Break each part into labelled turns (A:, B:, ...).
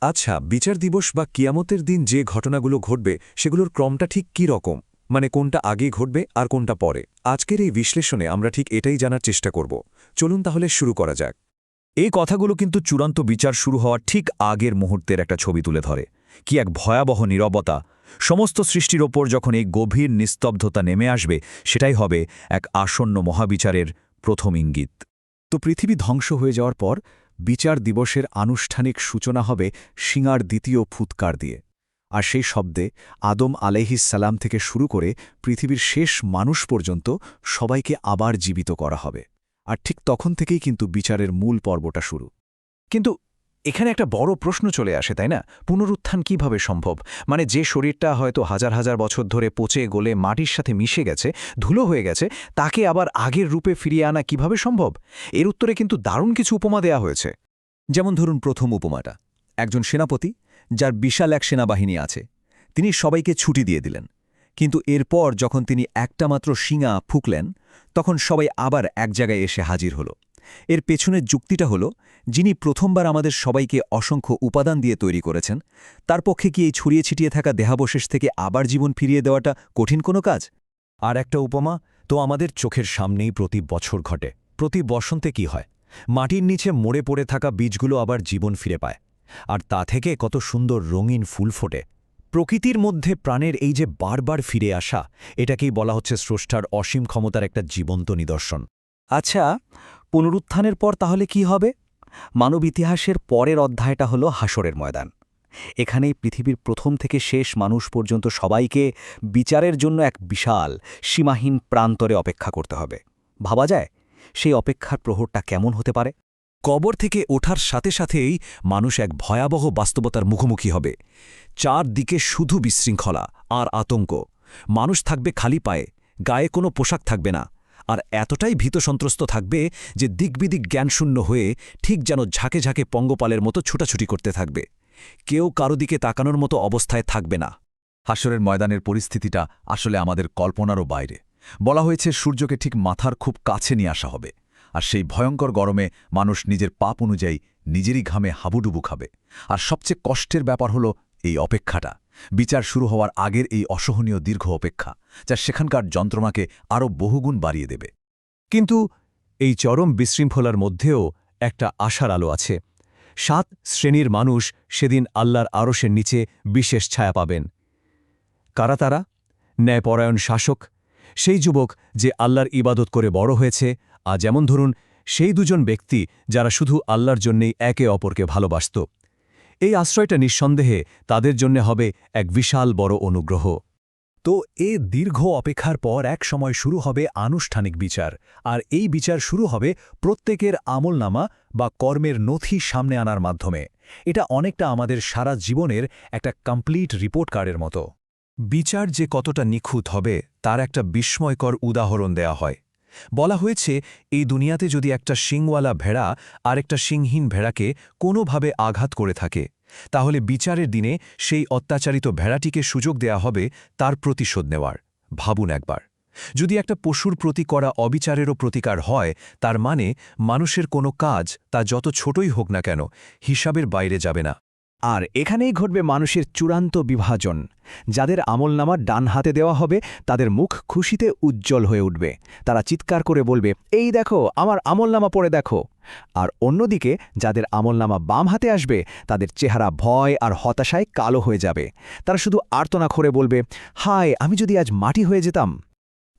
A: আচ্ছা, বিচার দিবস বা কিয়ামতের দিন যে ঘটনাগুলো ঘটবে সেগুলোর ক্রমটা ঠিক কী রকম? মানে কোনটা আগে ঘটবে আর কোনটা পরে? আজকের এই বিশ্লেষণে আমরা ঠিক এটাই জানার চেষ্টা করব। চলুন তাহলে শুরু করা যাক।
B: এই কথাগুলো কিন্তু চূড়ান্ত বিচার শুরু হওয়ার ঠিক আগের মুহূর্তের একটা ছবি তুলে ধরে। কি এক ভয়াবহ নীরবতা! সমস্ত সৃষ্টির ওপর যখন এই গভীর নিস্তব্ধতা নেমে আসবে, সেটাই হবে এক আসন্ন মহাবিচারের প্রথম ইঙ্গিত।
C: তো পৃথিবী ধ্বংস হয়ে যাওয়ার পর বিচার দিবসের আনুষ্ঠানিক সূচনা হবে শিঙার দ্বিতীয় ফুৎকার দিয়ে। আর সেই শব্দে আদম আলাইহিসসালাম থেকে শুরু করে পৃথিবীর শেষ মানুষ পর্যন্ত সবাইকে আবার জীবিত করা হবে। আর ঠিক তখন থেকেই কিন্তু বিচারের মূল পর্বটা শুরু।
D: কিন্তু এখানে একটা বড় প্রশ্ন চলে আসে, তাই না? পুনরুত্থান কিভাবে সম্ভব? মানে যে শরীরটা হয়তো হাজার হাজার বছর ধরে পচে গলে মাটির সাথে মিশে গেছে, ধুলো হয়ে গেছে, তাকে আবার আগের রূপে ফিরিয়ে আনা কিভাবে সম্ভব? এর উত্তরে কিন্তু দারুণ কিছু উপমা দেয়া হয়েছে।
B: যেমন ধরুন প্রথম উপমাটা, একজন সেনাপতি যার বিশাল এক সেনাবাহিনী আছে, তিনি সবাইকে ছুটি দিয়ে দিলেন। কিন্তু এরপর যখন তিনি একটা মাত্র শিঙা ফুঁকলেন, তখন সবাই আবার এক জায়গায় এসে হাজির হল। এর পেছনের যুক্তিটা হল, যিনি প্রথমবার আমাদের সবাইকে অসংখ্য উপাদান দিয়ে তৈরি করেছেন, তার পক্ষে কি এই ছড়িয়ে ছিটিয়ে থাকা দেহাবশেষ থেকে আবার জীবন ফিরিয়ে দেওয়াটা কঠিন কোনো কাজ? আর একটা উপমা তো আমাদের চোখের সামনেই প্রতি বছর ঘটে। প্রতি বসন্তে কি হয়? মাটির নিচে মরে পড়ে থাকা বীজগুলো আবার জীবন ফিরে পায়, আর তা থেকে কত সুন্দর রঙিন ফুল ফোটে। প্রকৃতির মধ্যে প্রাণের এই যে বারবার ফিরে আসা, এটাকেই বলা হচ্ছে স্রষ্টার অসীম ক্ষমতার একটা জীবন্ত নিদর্শন।
E: আচ্ছা, পুনরুত্থানের পর তাহলে কি হবে? মানব ইতিহাসের পরের অধ্যায়টা হলো হাসরের ময়দান। এখানেই পৃথিবীর প্রথম থেকে শেষ মানুষ পর্যন্ত সবাইকে বিচারের জন্য এক বিশাল, সীমাহীন প্রান্তরে অপেক্ষা করতে হবে। ভাবা যায় সেই অপেক্ষার প্রহরটা কেমন হতে পারে?
B: কবর থেকে ওঠার সাথে সাথেই মানুষ এক ভয়াবহ বাস্তবতার মুখোমুখি হবে। চারদিকে শুধু বিশৃঙ্খলা আর আতঙ্ক। মানুষ থাকবে খালি পায়ে, গায়ে কোনো পোশাক থাকবে না, আর এতটাই ভীতসন্ত্রস্ত থাকবে যে দিকবিদিক জ্ঞানশূন্য হয়ে ঠিক যেন ঝাঁকে ঝাঁকে পঙ্গপালের মতো ছুটাছুটি করতে থাকবে। কেউ কারো দিকে তাকানোর মতো অবস্থায় থাকবে না।
C: হাসরের ময়দানের পরিস্থিতিটা আসলে আমাদের কল্পনারও বাইরে। বলা হয়েছে সূর্যকে ঠিক মাথার খুব কাছে নিয়ে আসা হবে, আর সেই ভয়ঙ্কর গরমে মানুষ নিজের পাপ অনুযায়ী নিজেরই ঘামে হাবুডুবু খাবে। আর সবচেয়ে কষ্টের ব্যাপার হলো এই অপেক্ষাটা, বিচার শুরু হওয়ার আগের এই অসহনীয় দীর্ঘ অপেক্ষা, যা সেখানকার যন্ত্রণাকে আরও বহুগুণ বাড়িয়ে দেবে।
B: কিন্তু এই চরম বিশৃঙ্খলার মধ্যেও একটা আশার আলো আছে। 7 শ্রেণীর মানুষ সেদিন আল্লাহর আরশের নিচে বিশেষ ছায়া পাবেন। কারা তারা? ন্যায়পরায়ণ শাসক, সেই যুবক যে আল্লাহর ইবাদত করে বড় হয়েছে, আর যেমন ধরুন সেই দুজন ব্যক্তি যারা শুধু আল্লাহর জন্যেই একে অপরকে ভালোবাসত। এই আশ্রয়টা নিঃসন্দেহে তাদের জন্য হবে এক বিশাল বড় অনুগ্রহ। তো এ দীর্ঘ অপেক্ষার পর এক সময় শুরু হবে আনুষ্ঠানিক বিচার, আর এই বিচার শুরু হবে প্রত্যেকের আমলনামা বা কর্মের নথি সামনে আনার মাধ্যমে। এটা অনেকটা আমাদের সারা জীবনের একটা কমপ্লিট রিপোর্ট কার্ডের মতো। বিচার যে কতটা নিখুঁত হবে তার একটা বিস্ময়কর উদাহরণ দেয়া হয়। বলা হয়েছে, এই দুনিয়াতে যদি একটা শিংওয়ালা ভেড়া আরেকটা শিংহীন ভেড়াকে কোনোভাবে আঘাত করে থাকে, তাহলে বিচারের দিনে সেই অত্যাচারিত ভেড়াটিকে সুযোগ দেয়া হবে তার প্রতিশোধ নেওয়ার। ভাবুন একবার, যদি একটা পশুর প্রতি করা অবিচারেরও প্রতিকার হয়, তার মানে মানুষের কোনো কাজ, তা যত ছোটই হোক না কেন, হিসাবের বাইরে যাবে না।
E: আর এখানেই ঘটবে মানুষের চূড়ান্ত বিভাজন। যাদের আমলনামা ডান হাতে দেওয়া হবে, তাদের মুখ খুশিতে উজ্জ্বল হয়ে উঠবে। তারা চিৎকার করে বলবে, এই দেখো, আমার আমলনামা পড়ে দেখো। আর অন্যদিকে যাদের আমলনামা বাম হাতে আসবে, তাদের চেহারা ভয় আর হতাশায় কালো হয়ে যাবে। তারা শুধু আর্তনা করে বলবে, হায়, আমি যদি আজ মাটি হয়ে যেতাম।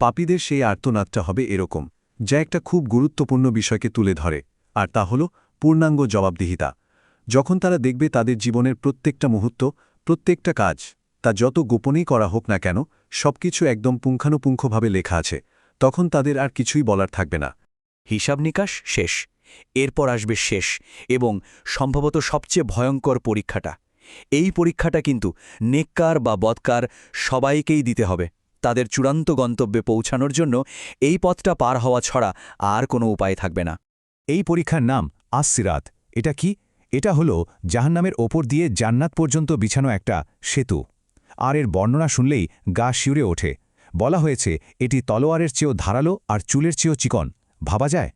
A: পাপীদের সেই আর্তনাদটা হবে এরকম, যা একটা খুব গুরুত্বপূর্ণ বিষয়কে তুলে ধরে, আর তা হল পূর্ণাঙ্গ জবাবদিহিতা। যখন তারা দেখবে তাদের জীবনের প্রত্যেকটা মুহূর্ত, প্রত্যেকটা কাজ, তা যত গোপনেই করা হোক না কেন, সবকিছু একদম পুঙ্খানুপুঙ্খভাবে লেখা আছে, তখন তাদের আর কিছুই বলার থাকবে না।
E: হিসাব নিকাশ শেষ। এরপর আসবে শেষ এবং সম্ভবত সবচেয়ে ভয়ঙ্কর পরীক্ষাটা। এই পরীক্ষাটা কিন্তু নেককার বা বদকার সবাইকেই দিতে হবে। তাদের চূড়ান্ত গন্তব্যে পৌঁছানোর জন্য এই পথটা পার হওয়া ছড়া আর কোনো উপায় থাকবে না।
B: এই পরীক্ষার নাম আস-সিরাত। এটা কি? এটা হলো জাহান্নামের ওপর দিয়ে জান্নাত পর্যন্ত বিছানো একটা সেতু। আর এর বর্ণনা শুনলেই গা শিউরে ওঠে। বলা হয়েছে এটি তলোয়ারের চেয়েও ধারালো আর চুলের চেয়েও চিকন। ভাবা যায়?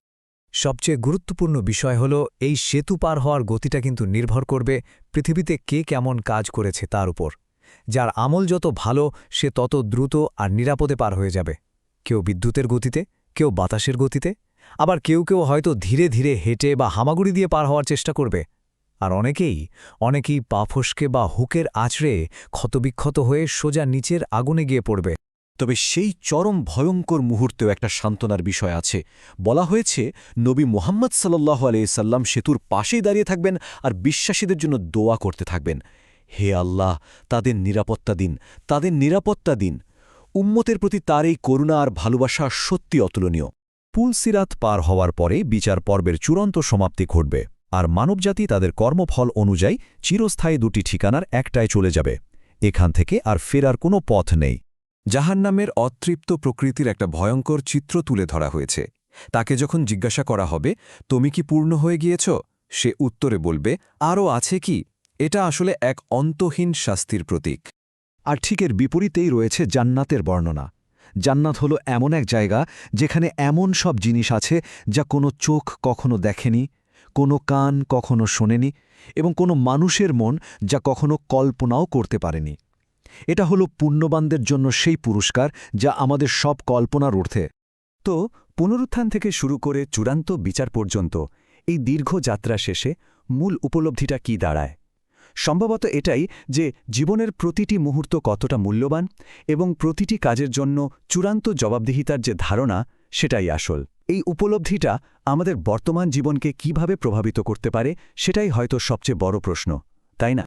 B: সবচেয়ে গুরুত্বপূর্ণ বিষয় হল এই সেতু পার হওয়ার গতিটা কিন্তু নির্ভর করবে পৃথিবীতে কে কেমন কাজ করেছে তার উপর। যার আমল যত ভালো সে তত দ্রুত আর নিরাপদে পার হয়ে যাবে। কেউ বিদ্যুতের গতিতে, কেউ বাতাসের গতিতে, আবার কেউ কেউ হয়তো ধীরে ধীরে হেঁটে বা হামাগুড়ি দিয়ে পার হওয়ার চেষ্টা করবে। আর অনেকেই পা ফসকে বা হুকের আঁচড়ে ক্ষতবিক্ষত হয়ে সোজা নিচের আগুনে গিয়ে পড়বে।
F: তবে সেই চরম ভয়ঙ্কর মুহূর্তেও একটা সান্ত্বনার বিষয় আছে। বলা হয়েছে নবী মুহাম্মদ সাল্লাল্লাহু আলাইহি সাল্লাম সেতুর পাশেই দাঁড়িয়ে থাকবেন আর বিশ্বাসীদের জন্য দোয়া করতে থাকবেন, হে আল্লাহ, তাদের নিরাপত্তা দিন, তাদের নিরাপত্তা দিন। উম্মতের প্রতি তার এই করুণা আর ভালোবাসা সত্যি অতুলনীয়।
C: পুলসিরাত পার হওয়ার পরে বিচার পর্বের চূড়ান্ত সমাপ্তি ঘটবে, আর মানবজাতি তাদের কর্মফল অনুযায়ী চিরস্থায়ী দুটি ঠিকানার একটায় চলে যাবে। এখান থেকে আর ফেরার কোনো পথ নেই।
B: জাহান্নামের অতৃপ্ত প্রকৃতির একটা ভয়ঙ্কর চিত্র তুলে ধরা হয়েছে। তাকে যখন জিজ্ঞাসা করা হবে, তুমি কি পূর্ণ হয়ে গিয়েছ, সে উত্তরে বলবে, আরও আছে কি। এটা আসলে এক অন্তহীন শাস্তির প্রতীক।
E: আর ঠিক এর বিপরীতেই রয়েছে জান্নাতের বর্ণনা। জান্নাত হলো এমন এক জায়গা যেখানে এমন সব জিনিস আছে যা কোনো চোখ কখনো দেখেনি, কোনো কান কখনো শোনেনি, এবং কোনো মানুষের মন যা কখনো কল্পনাও করতে পারেনি। এটা হলো পুণ্যবানদের জন্য সেই পুরস্কার যা আমাদের সব কল্পনার ঊর্ধ্বে।
B: তো পুনরুত্থান থেকে শুরু করে চূড়ান্ত বিচার পর্যন্ত এই দীর্ঘ যাত্রা শেষে মূল উপলব্ধিটা কি দাঁড়ায়? সম্ভবত এটাই যে জীবনের প্রতিটি মুহূর্ত কতটা মূল্যবান এবং প্রতিটি কাজের জন্য চূড়ান্ত জবাবদিহিতার যে ধারণা, সেটাই আসল। এই উপলব্ধিটা আমাদের বর্তমান জীবনকে কিভাবে প্রভাবিত করতে পারে, সেটাই হয়তো সবচেয়ে বড় প্রশ্ন, তাই না?